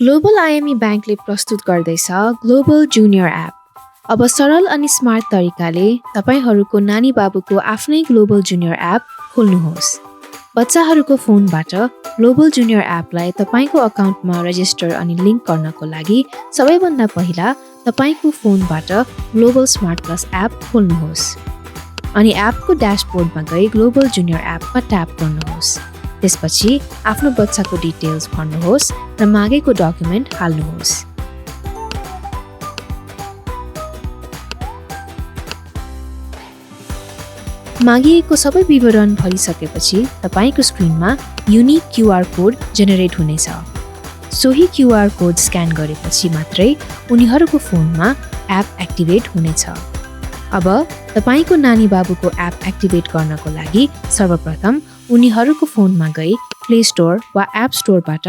Global IME ब्याङ्कले प्रस्तुत गर्दैछ ग्लोबल जुनियर एप। अब सरल अनि स्मार्ट तरिकाले तपाईहरूको नानी बाबुको आफ्नै ग्लोबल जुनियर एप खोल्नुहोस्। बच्चाहरूको फोनबाट ग्लोबल जुनियर एपलाई तपाईको अकाउन्टमा रेजिस्टर अनि लिङ्क गर्नको लागि सबैभन्दा पहिला तपाईको फोनबाट ग्लोबल स्मार्ट प्लस एप खोल्नुहोस् अनि एपको ड्यासबोर्डमा गई ग्लोबल जुनियर एपमा ट्याप गर्नुहोस्। त्यसपछि आफ्नो बच्चाको डिटेल्स भर्नुहोस् र मागेको डकुमेन्ट हाल्नुहोस्। मागिएको सबै विवरण भरिसकेपछि तपाईको स्क्रिनमा युनिक क्युआर कोड जेनेरेट हुनेछ। सोही क्युआर कोड स्क्यान गरेपछि मात्रै उनीहरूको फोनमा एप एक्टिभेट हुनेछ। अब तपाईको नानी बाबुको एप एक्टिभेट गर्नको लागि सर्वप्रथम उनीहरूको फोनमा गई प्ले स्टोर वा एप स्टोरबाट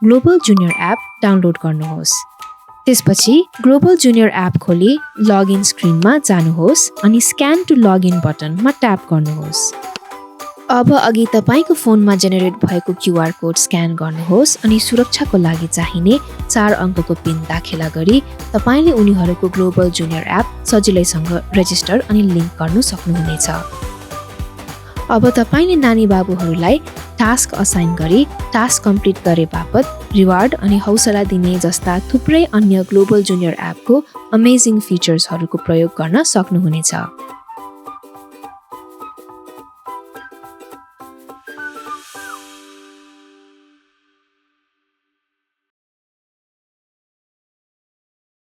ग्लोबल जुनियर एप डाउनलोड गर्नुहोस्। त्यसपछि ग्लोबल जुनियर एप खोली लगइन स्क्रिनमा जानुहोस् अनि स्क्यान टु लगइन बटनमा ट्याप गर्नुहोस्। अब अघि तपाईको फोनमा जेनेरेट भएको क्युआर कोड स्क्यान गर्नुहोस् अनि सुरक्षाको लागि चाहिने 4 अङ्कको पिन दाखिला गरी तपाईले उनीहरूको ग्लोबल जुनियर एप सजिलैसँग रेजिस्टर अनि लिङ्क गर्न सक्नुहुनेछ। अब तपाईले नानी बाबुहरूलाई टास्क असाइन गरी टास्क कम्प्लिट गरे बापत रिवार्ड अनि हौसला दिने जस्ता थुप्रै अन्य ग्लोबल जुनियर एपको अमेजिङ फिचर्सहरूको प्रयोग गर्न सक्नुहुनेछ।